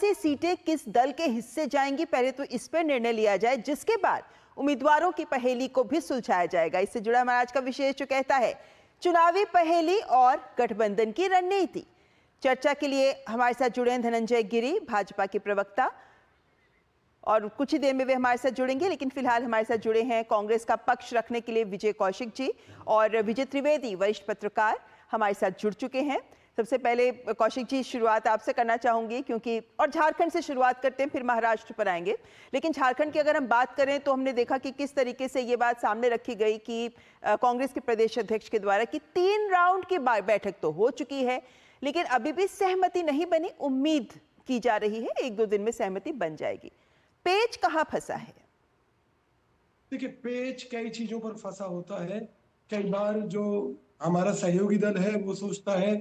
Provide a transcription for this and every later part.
से सीटें किस दल के हिस्से जाएंगी, पहले तो इस पर निर्णय लिया जाए, जिसके बाद उम्मीदवारों की पहेली को भी सुलझाया जाएगा। इससे जुड़ा हमारा आज का विशेष जो कहता है चुनावी पहेली और गठबंधन की रणनीति। चर्चा के लिए हमारे साथ जुड़े हैं धनंजय गिरी, भाजपा के प्रवक्ता, और कुछ ही देर में वे हमारे साथ जुड़ेंगे। लेकिन फिलहाल हमारे साथ जुड़े हैं कांग्रेस का पक्ष रखने के लिए विजय कौशिक जी, और विजय त्रिवेदी वरिष्ठ पत्रकार हमारे साथ जुड़ चुके हैं। सबसे पहले कौशिक जी, शुरुआत आपसे करना चाहूंगी, क्योंकि और झारखंड से शुरुआत करते हैं, फिर महाराष्ट्र पर आएंगे। लेकिन झारखंड की अगर हम बात करें तो हमने देखा कि किस तरीके से ये बात सामने रखी गई कि कांग्रेस के प्रदेश अध्यक्ष के द्वारा कि 3 राउंड की बैठक तो हो चुकी है, लेकिन अभी भी सहमति नहीं बनी। उम्मीद की जा रही है 1-2 दिन में सहमति बन जाएगी। पेच कहाँ फंसा है? देखिए, पेच कई चीजों पर फंसा होता है। कई बार जो हमारा सहयोगी दल है वो सोचता है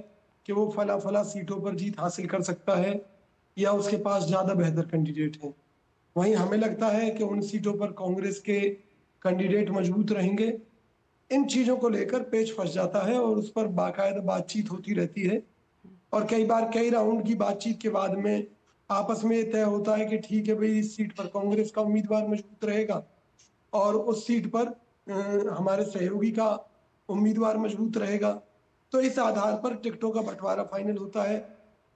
कि वो फला फला सीटों पर जीत हासिल कर सकता है या उसके पास ज्यादा बेहतर कैंडिडेट हैं। वहीं हमें लगता है कि उन सीटों पर कांग्रेस के कैंडिडेट मजबूत रहेंगे। इन चीजों को लेकर पेच फंस जाता है और उस पर बाकायदा बातचीत होती रहती है, और कई बार कई राउंड की बातचीत के बाद में आपस में तय होता है कि ठीक है भाई, इस सीट पर कांग्रेस का उम्मीदवार मजबूत रहेगा और उस सीट पर हमारे सहयोगी का उम्मीदवार मजबूत रहेगा। तो इस आधार पर टिकटों का बंटवारा फाइनल होता है।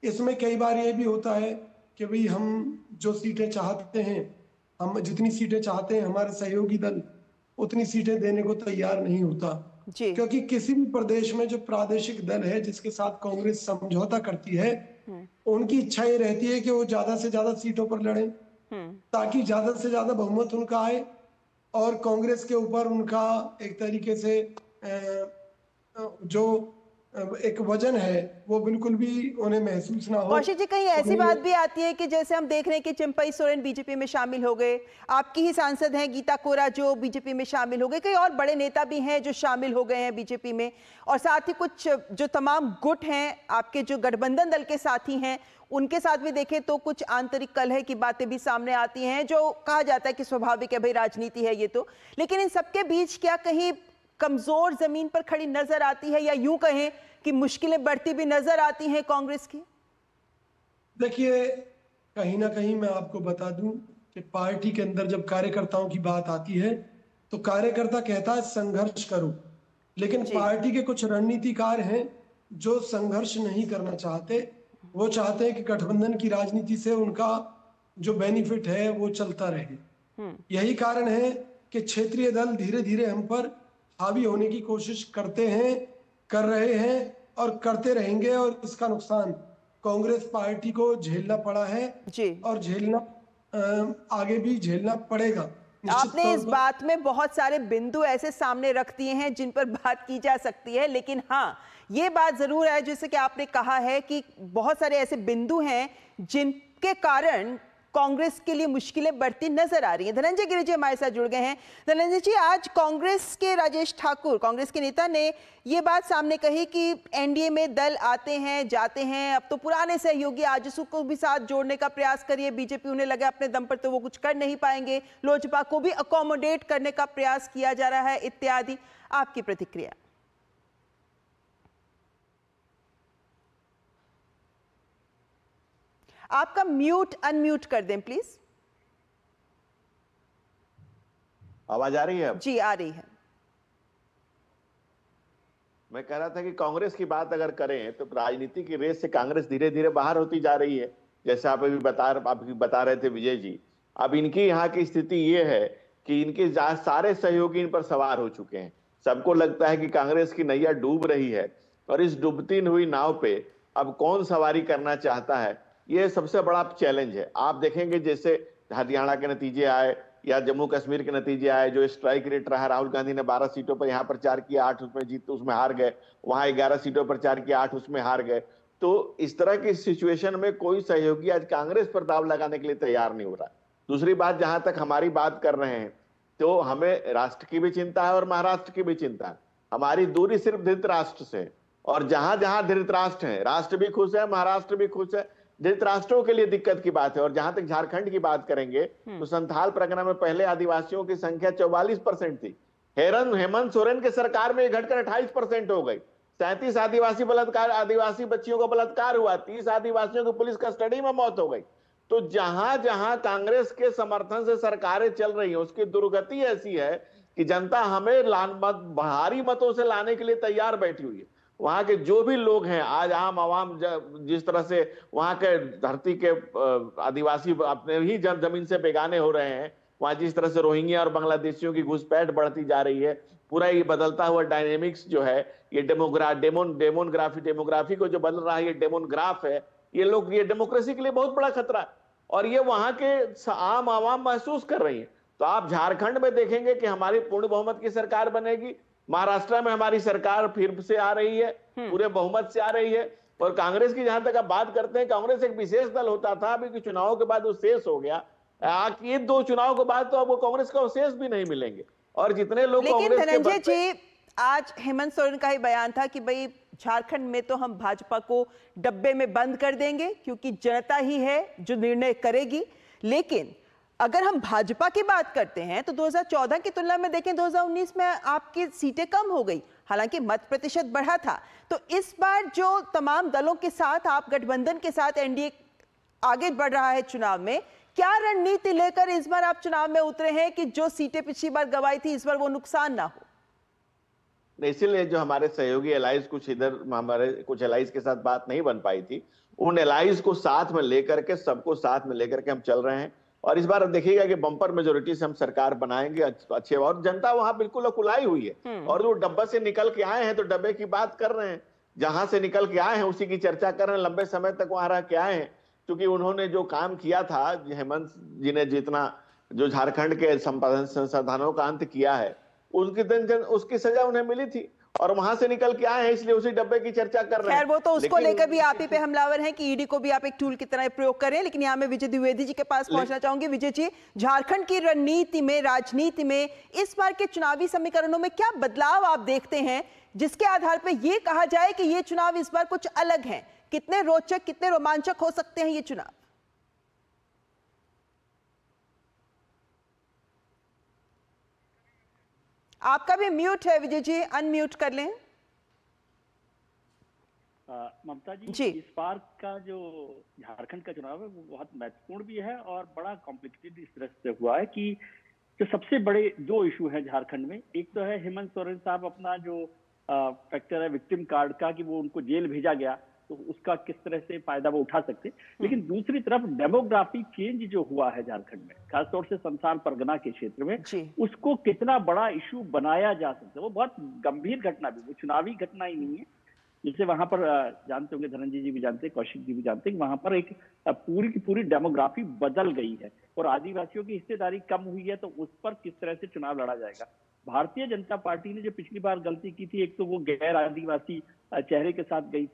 इसमें कई बार ये भी होता है कि भाई हम जो सीटें चाहते हैं, हम जितनी सीटें चाहते हैं, हमारे सहयोगी दल उतनी सीटें देने को तैयार नहीं होता, क्योंकि किसी भी प्रदेश में जो प्रादेशिक दल है जिसके साथ कांग्रेस समझौता करती है, उनकी इच्छा ये रहती है कि वो ज्यादा से ज्यादा सीटों पर लड़ें ताकि ज्यादा से ज्यादा बहुमत उनका आए और कांग्रेस के ऊपर उनका एक तरीके से जो एक वजन है वो बिल्कुल भी उन्हें महसूस ना हो। कौशिक जी, कहीं ऐसी बात भी आती है कि जैसे हम देख रहे हैं कि चिंपई सोरेन बीजेपी में शामिल हो गए, आपकी ही सांसद हैं गीता कोरा जो बीजेपी में शामिल हो गए, कई और बड़े नेता भी हैं जो शामिल हो गए हैं बीजेपी में, और साथ ही कुछ जो तमाम गुट हैं आपके जो गठबंधन दल के साथी हैं, उनके साथ भी देखें तो कुछ आंतरिक कलह की बातें भी सामने आती हैं, जो कहा जाता है कि स्वाभाविक है, भाई राजनीति है ये तो। लेकिन इन सबके बीच क्या कहीं कमजोर जमीन पर खड़ी नजर आती है, या यूं कहें कि मुश्किलें बढ़ती भी नजर आती हैं कांग्रेस की? देखिए, कहीं ना कहीं मैं आपको बता दूं कि पार्टी के अंदर जब कार्यकर्ताओं की बात आती है तो कार्यकर्ता कहता है संघर्ष करो, लेकिन पार्टी के कुछ रणनीतिकार हैं जो संघर्ष नहीं करना चाहते। वो चाहते हैं कि गठबंधन की राजनीति से उनका जो बेनिफिट है वो चलता रहे। यही कारण है कि क्षेत्रीय दल धीरे धीरे हम पर हावी होने की कोशिश करते हैं, कर रहे हैं और करते रहेंगे, और इसका नुकसान कांग्रेस पार्टी को झेलना पड़ा है और झेलना आगे भी झेलना पड़ेगा। आपने इस बात में बहुत सारे बिंदु ऐसे सामने रख दिए हैं जिन पर बात की जा सकती है, लेकिन हाँ, ये बात जरूर है जैसे कि आपने कहा है कि बहुत सारे ऐसे बिंदु हैं जिनके कारण कांग्रेस के लिए मुश्किलें बढ़ती नजर आ रही हैं। धनंजय गिरी जी हमारे साथ जुड़ गए हैं। धनंजय जी, आज कांग्रेस के राजेश ठाकुर, कांग्रेस के नेता, ने ये बात सामने कही कि एनडीए में दल आते हैं जाते हैं, अब तो पुराने सहयोगी आजसू को भी साथ जोड़ने का प्रयास करिए, बीजेपी उन्हें लगे अपने दम पर तो वो कुछ कर नहीं पाएंगे, लोजपा को भी अकोमोडेट करने का प्रयास किया जा रहा है इत्यादि। आपकी प्रतिक्रिया? आपका म्यूट अनम्यूट कर दें प्लीज। आवाज आ रही है? जी आ रही है। मैं कह रहा था कि कांग्रेस की बात अगर करें तो राजनीति की रेस से कांग्रेस धीरे धीरे बाहर होती जा रही है, जैसे आप अभी बता रहे थे विजय जी। अब इनकी यहाँ की स्थिति ये है कि इनके सारे सहयोगी इन पर सवार हो चुके हैं। सबको लगता है कि कांग्रेस की नैया डूब रही है, और इस डूबती हुई नाव पे अब कौन सवारी करना चाहता है, ये सबसे बड़ा चैलेंज है। आप देखेंगे जैसे हरियाणा के नतीजे आए या जम्मू कश्मीर के नतीजे आए, जो स्ट्राइक रेट रहा, राहुल गांधी ने 12 सीटों पर यहाँ प्रचार किया, 8 उसमें जीत तो उसमें हार गए, वहां 11 सीटों पर प्रचार किया, 8 उसमें हार गए। तो इस तरह की सिचुएशन में कोई सहयोगी आज कांग्रेस पर दाव लगाने के लिए तैयार नहीं हो रहा। दूसरी बात, जहां तक हमारी बात कर रहे हैं, तो हमें राष्ट्र की भी चिंता है और महाराष्ट्र की भी चिंता है। हमारी दूरी सिर्फ धृतराष्ट्र से, और जहां जहां धृतराष्ट्र है, राष्ट्र भी खुश है, महाराष्ट्र भी खुश है, धृतराष्ट्रों के लिए दिक्कत की बात है। और जहां तक झारखंड की बात करेंगे तो संथाल परगना में पहले आदिवासियों की संख्या 44% थी, हेमंत सोरेन के सरकार में घटकर 28% हो गई। 37 आदिवासी बच्चियों का बलात्कार हुआ, 30 आदिवासियों की पुलिस कस्टडी में मौत हो गई। तो जहां जहां कांग्रेस के समर्थन से सरकारें चल रही हैं, उसकी दुर्गति ऐसी है कि जनता हमें भारी मतों से लाने के लिए तैयार बैठी हुई है। वहां के जो भी लोग हैं, आज आम आवाम जिस तरह से वहां के धरती के आदिवासी अपने ही जमीन से बेगाने हो रहे हैं, वहां जिस तरह से रोहिंग्या और बांग्लादेशियों की घुसपैठ बढ़ती जा रही है, पूरा ये बदलता हुआ डायनेमिक्स जो है, ये डेमोग्राफी को जो बदल रहा है, ये डेमोग्राफ है, ये डेमोक्रेसी के लिए बहुत बड़ा खतरा है और ये वहां के आम आवाम महसूस कर रही है। तो आप झारखंड में देखेंगे कि हमारी पूर्ण बहुमत की सरकार बनेगी, महाराष्ट्र में हमारी सरकार फिर से आ रही है, पूरे बहुमत से आ रही है। और कांग्रेस की जहां तक आप बात करते हैं, कांग्रेस एक विशेष दल होता था, अभी चुनाव के बाद वो शेष हो गया। ये 2 चुनाव के बाद तो अब वो कांग्रेस का शेष भी नहीं मिलेंगे। और जितने लोग लेकिन धनंजय जी, आज हेमंत सोरेन का ही बयान था कि भाई झारखंड में तो हम भाजपा को डब्बे में बंद कर देंगे क्योंकि जनता ही है जो निर्णय करेगी। लेकिन अगर हम भाजपा की बात करते हैं तो 2014 की तुलना में देखें 2019 में आपकी सीटें कम हो गई, हालांकि मत प्रतिशत बढ़ा था। तो इस बार जो तमाम दलों के साथ आप गठबंधन के साथ एनडीए आगे बढ़ रहा है चुनाव में, क्या रणनीति लेकर इस बार आप चुनाव में उतरे हैं कि जो सीटें पिछली बार गंवाई थी इस बार वो नुकसान ना हो? इसीलिए जो हमारे सहयोगी एलाइज हमारे कुछ एलाइज के साथ बात नहीं बन पाई थी, उन एलाइज को साथ में लेकर के, सबको साथ में लेकर के हम चल रहे हैं। और इस बार देखिएगा कि बंपर मेजोरिटी से हम सरकार बनाएंगे अच्छे। और जनता वहां बिल्कुल अकुलाई हुई है और वो डब्बा से निकल के आए हैं तो डब्बे की बात कर रहे हैं, जहां से निकल के आए हैं उसी की चर्चा कर रहे हैं। लंबे समय तक वहां रह के आए हैं क्योंकि उन्होंने जो काम किया था, हेमंत जी ने जितना जो झारखंड के संसाधनों का अंत किया है, उसकी सजा उन्हें मिली थी और वहां से निकल के आए हैं, इसलिए उसी डब्बे की चर्चा कर रहे हैं। खैर वो तो उसको लेकर भी आप ही पे हमलावर हैं कि ईडी को भी आप एक टूल की तरह प्रयोग करें। लेकिन यहाँ मैं विजय द्विवेदी जी के पास पहुंचना चाहूंगी। विजय जी, झारखंड की रणनीति में, राजनीति में इस बार के चुनावी समीकरणों में क्या बदलाव आप देखते हैं जिसके आधार पर यह कहा जाए कि ये चुनाव इस बार कुछ अलग है? कितने रोचक, कितने रोमांचक हो सकते हैं ये चुनाव? आपका भी म्यूट है विजय जी, अनम्यूट कर लें। ममता जी, इस बार का जो झारखंड का चुनाव है वो बहुत महत्वपूर्ण भी है और बड़ा कॉम्प्लिकेटेड इस तरह से हुआ है कि जो सबसे बड़े 2 इशू हैं झारखंड में, एक तो है हेमंत सोरेन साहब अपना जो फैक्टर है विक्टिम कार्ड का, कि वो उनको जेल भेजा गया तो उसका किस तरह से फायदा वो उठा सकते। लेकिन दूसरी तरफ डेमोग्राफी चेंज जो हुआ है झारखंड में, खासतौर से संथाल परगना के क्षेत्र में, उसको कितना बड़ा इशू बनाया जा सकता है। वो बहुत गंभीर घटना भी, वो चुनावी घटना ही नहीं है। जैसे वहां पर जानते होंगे, धनंजय जी भी जानते हैं, कौशिक जी भी जानते हैं, वहां पर एक पूरी की पूरी डेमोग्राफी बदल गई है और आदिवासियों की हिस्सेदारी कम हुई है। तो उस पर किस तरह से चुनाव लड़ा जाएगा? भारतीय जनता पार्टी ने जो पिछली बार गलती की थी, एक तो वो गैर आदिवासी चेहरे के साथ गई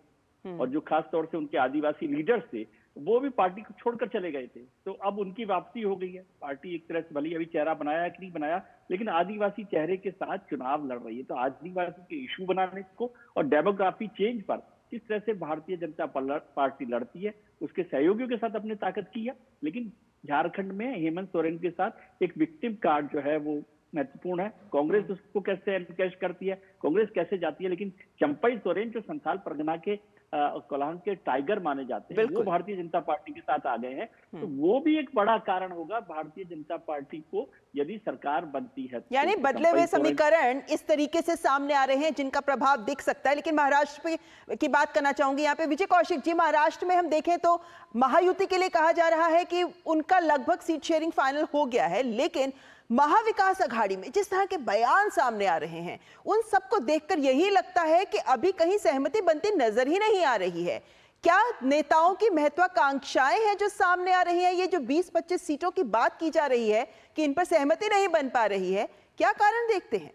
और जो खास तौर से उनके आदिवासी लीडर्स थे वो भी पार्टी को छोड़कर चले गए थे। तो अब उनकी वापसी हो गई है। पार्टी एक तरह से भली अभी चेहरा बनाया है कि नहीं बनाया, लेकिन आदिवासी चेहरे के साथ चुनाव लड़ रही है। तो आदिवासी के इशू बनाने को और डेमोग्राफी चेंज पर किस तरह से भारतीय जनता पार्टी लड़ती है, उसके सहयोगियों के साथ अपने ताकत की है। लेकिन झारखंड में हेमंत सोरेन के साथ एक विक्टिम कार्ड जो है वो महत्वपूर्ण है। कांग्रेस उसको कैसे एनकैश करती है, कांग्रेस कैसे जाती है। लेकिन चंपई सोरेन जो संथाल परगना के कोल्हान के टाइगर माने जाते हैं, वो भारतीय जनता पार्टी के साथ आ गए हैं। तो वो भी एक बड़ा कारण होगा भारतीय जनता पार्टी को, यदि सरकार बनती है। यानी बदले हुए समीकरण इस तरीके से सामने आ रहे हैं जिनका प्रभाव दिख सकता है। लेकिन महाराष्ट्र की बात करना चाहूंगी यहाँ पे विजय कौशिक जी। महाराष्ट्र में हम देखें तो महायुति के लिए कहा जा रहा है कि उनका लगभग सीट शेयरिंग फाइनल हो गया है, लेकिन महाविकास अघाड़ी में जिस तरह के बयान सामने आ रहे हैं उन सबको देखकर यही लगता है कि अभी कहीं सहमति बनती नजर ही नहीं आ रही है। क्या नेताओं की महत्वाकांक्षाएं हैं जो सामने आ रही हैं? ये जो 20-25 सीटों की बात की जा रही है कि इन पर सहमति नहीं बन पा रही है, क्या कारण देखते हैं?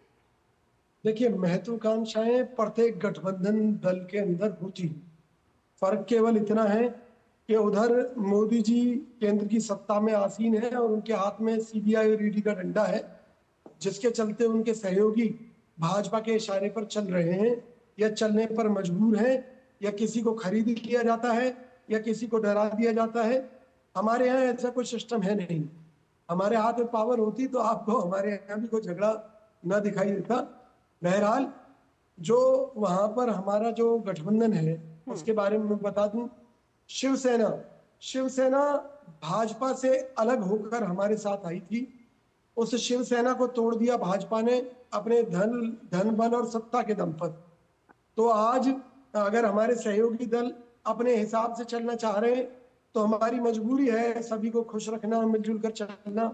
देखिए, महत्वाकांक्षाएं प्रत्येक गठबंधन दल के अंदर होती है। फर्क केवल इतना है कि उधर मोदी जी केंद्र की सत्ता में आसीन है और उनके हाथ में सीबीआई और ईडी का डंडा है, जिसके चलते उनके सहयोगी भाजपा के इशारे पर चल रहे हैं या चलने पर मजबूर हैं, या किसी को खरीद लिया जाता है या किसी को डरा दिया जाता है। हमारे यहाँ ऐसा कोई सिस्टम है नहीं। हमारे हाथ में पावर होती तो आपको हमारे यहाँ भी कोई झगड़ा न दिखाई देता। बहरहाल जो वहां पर हमारा जो गठबंधन है उसके बारे में बता दूं, शिवसेना भाजपा से अलग होकर हमारे साथ आई थी, उस शिवसेना को तोड़ दिया भाजपा ने अपने धन बल और सत्ता के दम पर। तो आज अगर हमारे सहयोगी दल अपने हिसाब से चलना चाह रहे हैं तो हमारी मजबूरी है सभी को खुश रखना, मिलजुल कर चलना।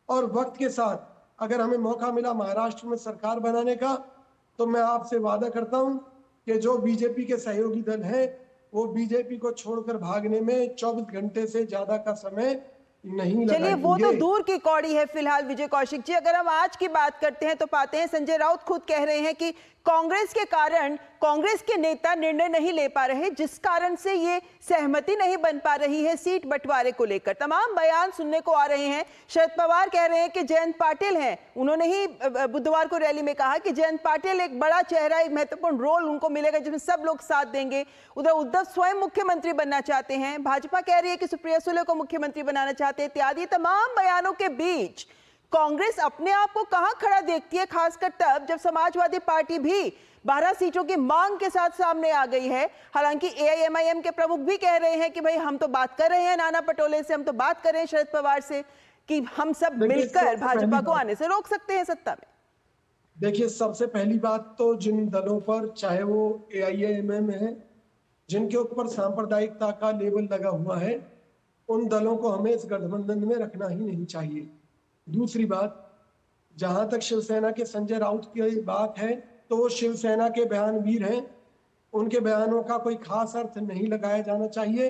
और वक्त के साथ अगर हमें मौका मिला महाराष्ट्र में सरकार बनाने का, तो मैं आपसे वादा करता हूं कि जो बीजेपी के सहयोगी दल हैं वो बीजेपी को छोड़कर भागने में 24 घंटे से ज्यादा का समय नहीं लगाएंगे। चलिए वो तो दूर की कौड़ी है फिलहाल विजय कौशिक जी। अगर हम आज की बात करते हैं तो पाते हैं संजय राउत खुद कह रहे हैं कि कांग्रेस के कारण कांग्रेस के नेता निर्णय नहीं ले पा रहे, जिस कारण से ये सहमति नहीं बन पा रही है सीट बंटवारे को लेकर। तमाम बयान सुनने को आ रहे हैं। शरद पवार कह रहे हैं कि जयंत पाटिल हैं, उन्होंने ही बुधवार को रैली में कहा कि जयंत पाटिल एक बड़ा चेहरा, एक महत्वपूर्ण रोल उनको मिलेगा जिसमें सब लोग साथ देंगे। उधर उद्धव स्वयं मुख्यमंत्री बनना चाहते हैं, भाजपा कह रही है कि सुप्रिया सुले को मुख्यमंत्री बनाना चाहते हैं। इत्यादि तमाम बयानों के बीच कांग्रेस अपने आप को कहां खड़ा देखती है, खासकर तब जब समाजवादी पार्टी भी 12 सीटों की मांग के साथ सामने आ गई है। हालांकि एआईएमआईएम के प्रमुख भी कह रहे हैं कि भाई हम तो बात कर रहे हैं नाना पटोले से, हम तो बात कर रहे हैं शरद पवार से कि हम सब मिलकर भाजपा को आने से रोक सकते हैं सत्ता में। देखिए, सबसे पहली बात तो जिन दलों पर, चाहे वो एआईएमआईएम है, जिनके ऊपर सांप्रदायिकता का लेबल लगा हुआ है, उन दलों को हमें इस गठबंधन में रखना ही नहीं चाहिए। दूसरी बात, जहां तक शिवसेना के संजय राउत की बात है, तो वो शिवसेना के बयानवीर हैं, उनके बयानों का कोई खास अर्थ नहीं लगाया जाना चाहिए।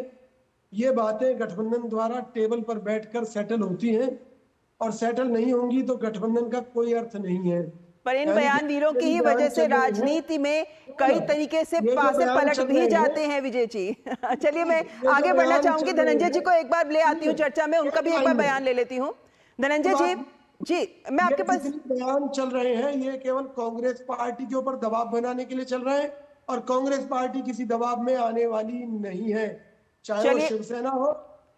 ये बातें गठबंधन द्वारा टेबल पर बैठकर सेटल होती हैं, और सेटल नहीं होंगी तो गठबंधन का कोई अर्थ नहीं है। पर इन बयानवीरों की ही वजह से राजनीति में कई तरीके से पासे पलट भी जाते हैं विजय जी। चलिए मैं आगे बढ़ना चाहूंगी, धनंजय जी को एक बार ले आती हूँ चर्चा में, उनका भी एक बार बयान ले लेती हूँ। धनंजय जी, मैं आपके पास बयान चल रहे हैं, ये केवल कांग्रेस पार्टी के ऊपर दबाव बनाने के लिए चल रहे हैं, और कांग्रेस पार्टी किसी दबाव में आने वाली नहीं है, चाहे वो शिवसेना हो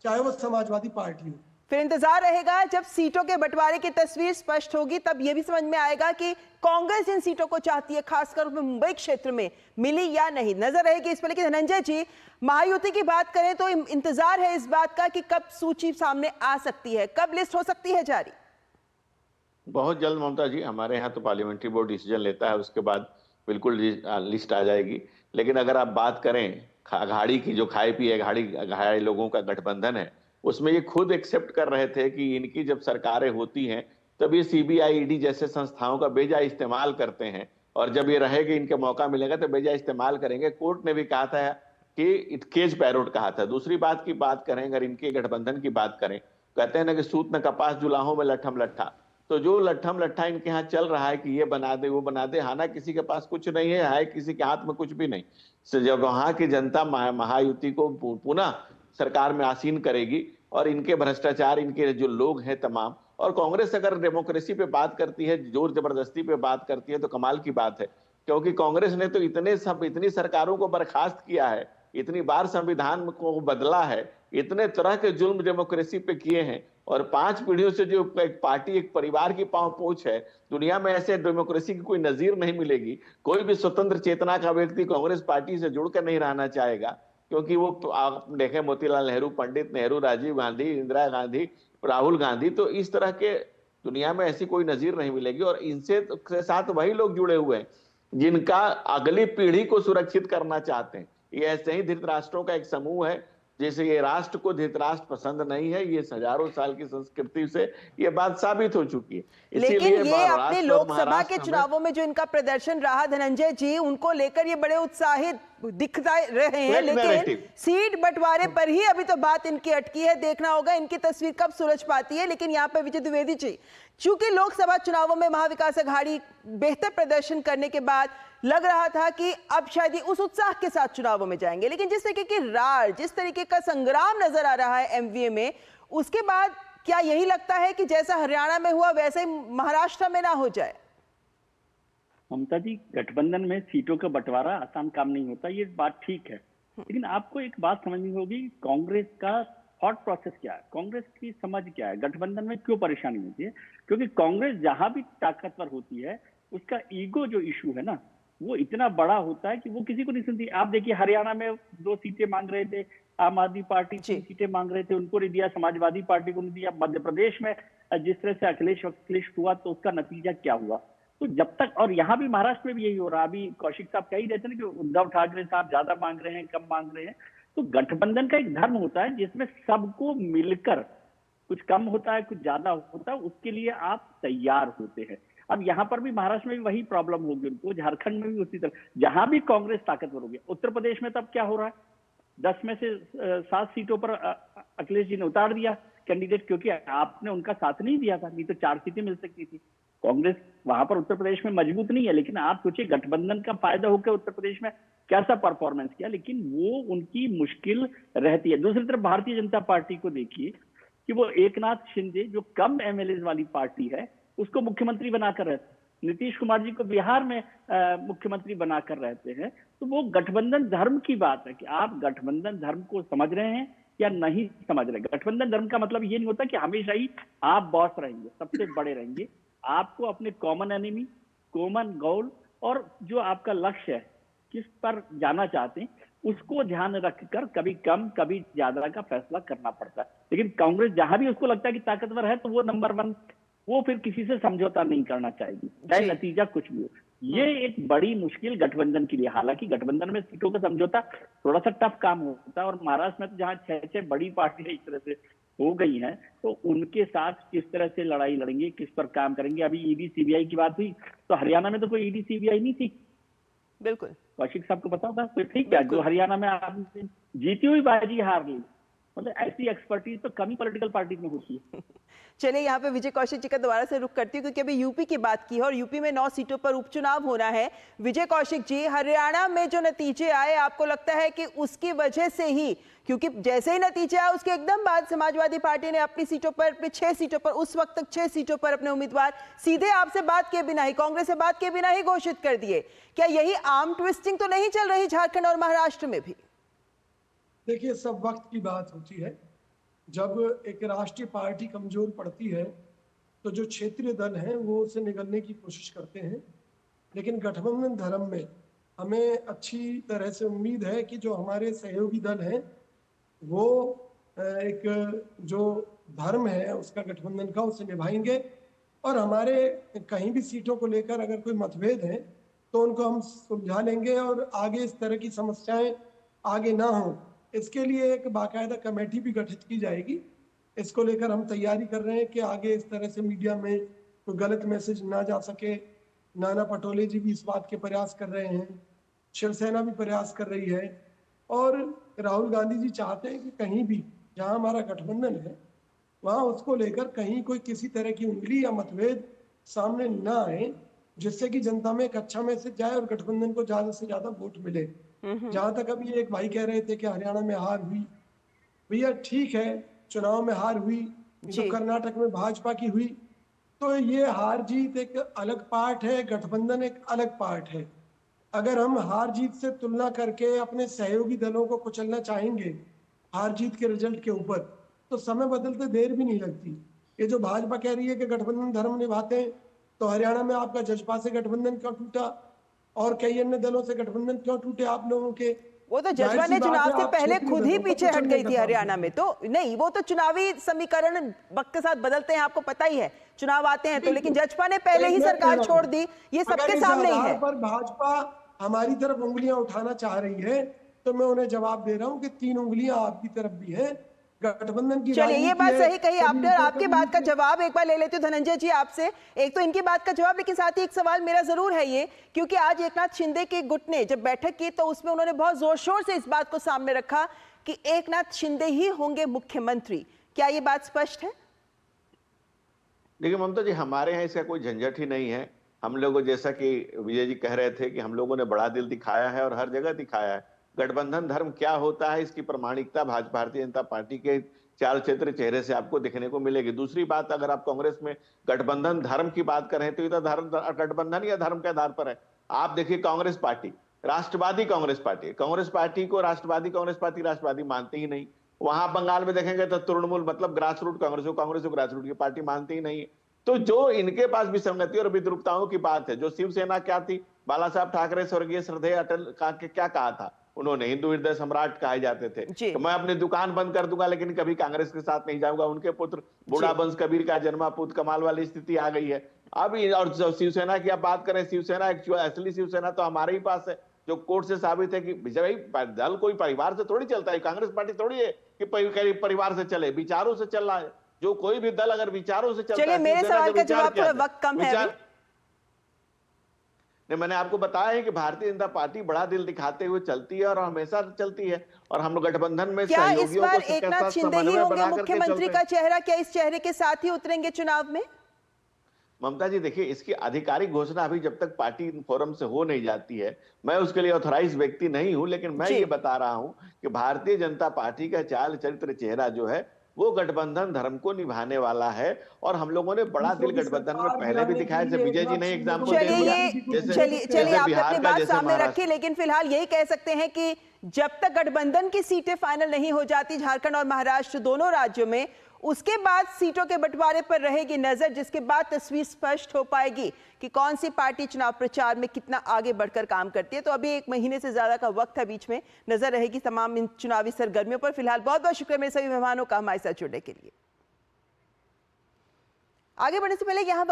चाहे वो समाजवादी पार्टी हो। फिर इंतजार रहेगा जब सीटों के बंटवारे की तस्वीर स्पष्ट होगी, तब यह भी समझ में आएगा कि कांग्रेस इन सीटों को चाहती है, खासकर मुंबई क्षेत्र में मिली या नहीं, नजर रहेगी इस पर। लेकिन धनंजय जी, महायुति की बात करें तो इंतजार है इस बात का कि कब सूची सामने आ सकती है, कब लिस्ट हो सकती है जारी? बहुत जल्द ममता जी, हमारे यहाँ तो पार्लियामेंट्री बोर्ड डिसीजन लेता है, उसके बाद बिल्कुल लिस्ट आ जाएगी। लेकिन अगर आप बात करें अघाड़ी की, जो खाए पिए अघाड़ी लोगों का गठबंधन है, उसमें ये खुद एक्सेप्ट कर रहे थे कि इनकी जब सरकारें होती हैं तब ये सीबीआई, ईडी जैसे संस्थाओं का बेजा इस्तेमाल करते हैं, और जब ये रहेगी, इनके मौका मिलेगा तो बेजा इस्तेमाल करेंगे। कोर्ट ने भी कहा था कि इट केज पैरोट कहा था। दूसरी बात की बात करें, अगर इनके गठबंधन की बात करें, कहते हैं ना कि सूत न कपास जुलाहों में लट्ठम लट्ठा, तो जो लट्ठम लट्ठा इनके यहाँ चल रहा है कि ये बना दे वो बना दे, हाना किसी के पास कुछ नहीं है किसी के हाथ में कुछ भी नहीं। तो जब वहां की जनता महायुति को पुनः सरकार में आसीन करेगी, और इनके भ्रष्टाचार, इनके जो लोग हैं तमाम, और कांग्रेस अगर डेमोक्रेसी पे बात करती है, जोर जबरदस्ती पे बात करती है, तो कमाल की बात है। क्योंकि कांग्रेस ने तो इतनी सरकारों को बर्खास्त किया है, इतनी बार संविधान को बदला है, इतने तरह के जुल्म डेमोक्रेसी पे किए हैं, और 5 पीढ़ियों से जो एक पार्टी, एक परिवार की पांव पोछ है, दुनिया में ऐसे डेमोक्रेसी की कोई नजीर नहीं मिलेगी। कोई भी स्वतंत्र चेतना का व्यक्ति कांग्रेस पार्टी से जुड़कर नहीं रहना चाहेगा, क्योंकि वो आप देखें मोतीलाल नेहरू, पंडित नेहरू, राजीव गांधी, इंदिरा गांधी, राहुल गांधी, तो इस तरह के दुनिया में ऐसी कोई नजीर नहीं मिलेगी। और इनसे साथ वही लोग जुड़े हुए हैं जिनका अगली पीढ़ी को सुरक्षित करना चाहते हैं। ये ऐसे ही धृतराष्ट्रों का एक समूह है, जैसे ये राष्ट्र को धृतराष्ट्र पसंद नहीं है, ये हजारों साल की संस्कृति से ये बात साबित हो चुकी है। लेकिन ये अपने लोकसभा के चुनावों में जो इनका प्रदर्शन रहा धनंजय जी, उनको लेकर ये बड़े उत्साहित दिख रहे हैं, लेकिन सीट बंटवारे पर ही अभी तो बात इनकी अटकी है। देखना होगा इनकी तस्वीर कब सुलझ पाती है। लेकिन यहाँ पर विजय द्विवेदी जी, चूंकि लोकसभा चुनावों में महाविकास अघाड़ी बेहतर प्रदर्शन करने के बाद लग रहा था कि अब शायद ही उस उत्साह के साथ चुनावों में जाएंगे, लेकिन जिस तरीके की रार, जिस तरीके का संग्राम नजर आ रहा है एमवीए में, उसके बाद क्या यही लगता है कि जैसा हरियाणा में हुआ वैसे ही महाराष्ट्र में ना हो जाए? ममता जी, गठबंधन में सीटों का बंटवारा आसान काम नहीं होता, ये बात ठीक है। लेकिन आपको एक बात समझनी होगी, कांग्रेस का थॉट प्रोसेस क्या है, कांग्रेस की समझ क्या है, गठबंधन में क्यों परेशानी होती है। क्योंकि कांग्रेस जहां भी ताकतवर होती है, उसका ईगो जो इशू है ना, वो इतना बड़ा होता है कि वो किसी को नहीं सुनती। आप देखिए, हरियाणा में 2 सीटें मांग रहे थे, आम आदमी पार्टी 3 सीटें मांग रहे थे, उनको नहीं दिया, समाजवादी पार्टी को नहीं दिया। मध्य प्रदेश में जिस तरह से अखिलेश हुआ तो उसका नतीजा क्या हुआ? तो जब तक, और यहाँ भी महाराष्ट्र में भी यही हो रहा, अभी कौशिक साहब कह ही रहते हैं कि उद्धव ठाकरे साहब ज्यादा मांग रहे हैं, कम मांग रहे हैं। तो गठबंधन का एक धर्म होता है जिसमें सबको मिलकर, कुछ कम होता है, कुछ ज्यादा होता है, उसके लिए आप तैयार होते हैं। अब यहाँ पर भी महाराष्ट्र में भी वही प्रॉब्लम होगी उनको, झारखंड में भी उसी तरह, जहां भी कांग्रेस ताकतवर होगी। उत्तर प्रदेश में तब क्या हो रहा है, 10 में से 7 सीटों पर अखिलेश जी ने उतार दिया कैंडिडेट, क्योंकि आपने उनका साथ नहीं दिया था, नहीं तो 4 सीटें मिल सकती थी। कांग्रेस वहां पर उत्तर प्रदेश में मजबूत नहीं है, लेकिन आप सोचिए गठबंधन का फायदा होकर उत्तर प्रदेश में कैसा परफॉर्मेंस किया, लेकिन वो उनकी मुश्किल रहती है। दूसरी तरफ भारतीय जनता पार्टी को देखिए कि वो एकनाथ शिंदे जो कम एमएलए वाली पार्टी है उसको मुख्यमंत्री बनाकर रहते हैं, नीतीश कुमार जी को बिहार में मुख्यमंत्री बनाकर रहते हैं। तो वो गठबंधन धर्म की बात है कि आप गठबंधन धर्म को समझ रहे हैं या नहीं समझ रहे। गठबंधन धर्म का मतलब ये नहीं होता कि हमेशा ही आप बॉस रहेंगे, सबसे बड़े रहेंगे। आपको अपने कॉमन एनिमी, कॉमन गोल और जो आपका लक्ष्य है, किस पर जाना चाहते हैं, उसको ध्यान रखकर कभी कम कभी ज्यादा का फैसला करना पड़ता है। लेकिन कांग्रेस जहां भी उसको लगता है कि ताकतवर है तो वो नंबर 1, वो फिर किसी से समझौता नहीं करना चाहेगी, चाहे नतीजा कुछ भी हो। ये एक बड़ी मुश्किल गठबंधन के लिए, हालांकि गठबंधन में सीटों का समझौता थोड़ा सा टफ काम होता है, और महाराष्ट्र में तो जहां 6 बड़ी पार्टियां इस तरह से हो गई हैं, तो उनके साथ किस तरह से लड़ाई लड़ेंगे, किस पर काम करेंगे। अभी ईडी सीबीआई की बात हुई, तो हरियाणा में तो कोई ईडी सीबीआई नहीं थी, बिल्कुल कौशिक साहब को पता था, तो ठीक है, जो हरियाणा में आपने जीती हुई बाजी हार ली, मतलब ऐसी एक्सपर्टीज तो कम ही पॉलिटिकल पार्टी में होती है। चलिए यहाँ पे विजय कौशिक जी का दोबारा से रुख करती हूँ, क्योंकि अभी यूपी की बात की है और यूपी में 9 सीटों पर उपचुनाव होना है। विजय कौशिक जी, हरियाणा में जो नतीजे आए, आपको लगता है कि उसकी वजह से ही, क्योंकि जैसे ही नतीजे आए उसके एकदम बाद समाजवादी पार्टी ने अपनी सीटों पर, अपनी 6 सीटों पर, उस वक्त तक 6 सीटों पर अपने उम्मीदवार सीधे आपसे बात किए बिना ही, कांग्रेस से बात किए बिना ही घोषित कर दिए। क्या यही आर्म ट्विस्टिंग तो नहीं चल रही झारखंड और महाराष्ट्र में भी? देखिए, सब वक्त की बात होती है। जब एक राष्ट्रीय पार्टी कमजोर पड़ती है तो जो क्षेत्रीय दल हैं वो उसे निगलने की कोशिश करते हैं, लेकिन गठबंधन धर्म में हमें अच्छी तरह से उम्मीद है कि जो हमारे सहयोगी दल हैं वो एक जो धर्म है उसका, गठबंधन का, उसे निभाएंगे। और हमारे कहीं भी सीटों को लेकर अगर कोई मतभेद है तो उनको हम सुलझा लेंगे और आगे इस तरह की समस्याएं आगे ना हो, इसके लिए एक बाकायदा कमेटी भी गठित की जाएगी। इसको लेकर हम तैयारी कर रहे हैं कि आगे इस तरह से मीडिया में कोई गलत मैसेज ना जा सके। नाना पटोले जी भी इस बात के प्रयास कर रहे हैं, शिवसेना भी प्रयास कर रही है, और राहुल गांधी जी चाहते हैं कि कहीं भी जहां हमारा गठबंधन है वहां उसको लेकर कहीं कोई किसी तरह की उंगली या मतभेद सामने ना आए, जिससे कि जनता में एक अच्छा मैसेज जाए और गठबंधन को ज्यादा से ज्यादा वोट मिले। जहां तक अभी एक भाई कह रहे थे कि हरियाणा में हार हुई, भैया ठीक है, चुनाव में हार हुई, तो कर्नाटक में भाजपा की हुई, तो ये हार जीत एक अलग पार्ट है, गठबंधन एक अलग पार्ट है। अगर हम हार जीत से तुलना करके अपने सहयोगी दलों को कुचलना चाहेंगे हार जीत के रिजल्ट के ऊपर, तो समय बदलते देर भी नहीं लगती। ये जो भाजपा कह रही है कि गठबंधन धर्म निभाते हैं, तो हरियाणा में आपका जजपा से गठबंधन क्यों टूटा और कई अन्य दलों से गठबंधन क्यों टूटे आप लोगों के? वो तो जजपा ने चुनाव से पहले खुद ही पीछे हट गई थी हरियाणा में, तो नहीं, वो तो चुनावी समीकरण वक्त के साथ बदलते हैं, आपको पता ही है, चुनाव आते हैं तो, लेकिन जजपा ने पहले ही सरकार छोड़ दी, ये सबके सामने ही है। पर भाजपा हमारी तरफ उंगलियां उठाना चाह रही है, तो मैं उन्हें जवाब दे रहा हूं कि 3 उंगलियां आपकी तरफ भी हैं। गठबंधन की, चलिए ये बात सही कही आपने, और आपकी बात का जवाब एक बार ले लेती हूँ धनंजय जी आपसे। एक तो इनकी बात का जवाब, लेकिन साथ ही एक सवाल मेरा जरूर है ये, क्योंकि आज एकनाथ शिंदे के गुट ने जब बैठक की तो उसमें उन्होंने बहुत जोर शोर से इस बात को सामने रखा कि एकनाथ शिंदे ही होंगे मुख्यमंत्री। क्या ये बात स्पष्ट है? देखिए ममता जी, हमारे यहाँ इसका कोई झंझट ही नहीं है। हम लोग, जैसा कि विजय जी कह रहे थे कि हम लोगों ने बड़ा दिल दिखाया है और हर जगह दिखाया है। गठबंधन धर्म क्या होता है इसकी प्रमाणिकता भारतीय जनता पार्टी के चाल चित्र चेहरे से आपको देखने को मिलेगी। दूसरी बात, अगर आप कांग्रेस में गठबंधन धर्म की बात करें तो इधर धर्म, गठबंधन या धर्म के आधार पर है। आप देखिए कांग्रेस पार्टी राष्ट्रवादी कांग्रेस पार्टी, कांग्रेस पार्टी को राष्ट्रवादी कांग्रेस पार्टी राष्ट्रवादी मानते ही नहीं। वहां बंगाल में देखेंगे तो तृणमूल मतलब ग्रास रूट कांग्रेस को ग्रास रूट की पार्टी मानती ही नहीं। तो जो इनके पास विसंगति और विद्रूपताओं की बात है, जो शिवसेना क्या थी, बाला साहब ठाकरे स्वर्गीय श्रद्धेय अटल का क्या कहा था, उन्होंने हिंदू हृदय सम्राट कहे जाते थे। तो मैं अपनी दुकान बंद कर दूंगा लेकिन कभी कांग्रेस के साथ नहीं जाऊंगा। उनके पुत्र बूढ़ा बंश कबीर का जन्मा पुत्र, कमाल वाली स्थिति आ गई है। अब और शिवसेना की आप बात करें, शिवसेना असली शिवसेना तो हमारे ही पास है, जो कोर्ट से साबित है कि भाई दल कोई परिवार से थोड़ी चलता है। कांग्रेस पार्टी थोड़ी है कि परिवार से चले, विचारों से चल रहा है। जो कोई भी दल अगर विचारों से चलता है। मेरे सवाल का जवाब, थोड़ा वक्त कम है अभी। नहीं, मैंने आपको बताया है कि भारतीय जनता पार्टी बड़ा दिल दिखाते हुए चलती है और हमेशा चलती है, और हम लोग गठबंधन में क्या इस सहयोगियों बार को एकनाथ शिंदे ही होंगे मुख्यमंत्री का चेहरा? क्या इस चेहरे के साथ ही उतरेंगे चुनाव में? ममता जी देखिए, इसकी आधिकारिक घोषणा अभी जब तक पार्टी फोरम से हो नहीं जाती है, मैं उसके लिए ऑथराइज व्यक्ति नहीं हूं, लेकिन मैं ये बता रहा हूं कि भारतीय जनता पार्टी का चाल चरित्र चेहरा जो है वो गठबंधन धर्म को निभाने वाला है। और हम लोगों ने बड़ा दिल गठबंधन में पहले भी दिखाया, जैसे विजय जी ने एग्जाम्पल दे दिया। चलिए आपने अपनी बात सामने रखी, लेकिन फिलहाल यही कह सकते हैं कि जब तक गठबंधन की सीटें फाइनल नहीं हो जाती झारखंड और महाराष्ट्र दोनों राज्यों में, उसके बाद सीटों के बंटवारे पर रहेगी नजर, जिसके बाद तस्वीर स्पष्ट हो पाएगी कि कौन सी पार्टी चुनाव प्रचार में कितना आगे बढ़कर काम करती है। तो अभी 1 महीने से ज्यादा का वक्त है, बीच में नजर रहेगी तमाम इन चुनावी सरगर्मियों पर। फिलहाल बहुत बहुत शुक्रिया मेरे सभी मेहमानों का हमारे साथ जुड़ने के लिए। आगे बढ़ने से पहले यहाँ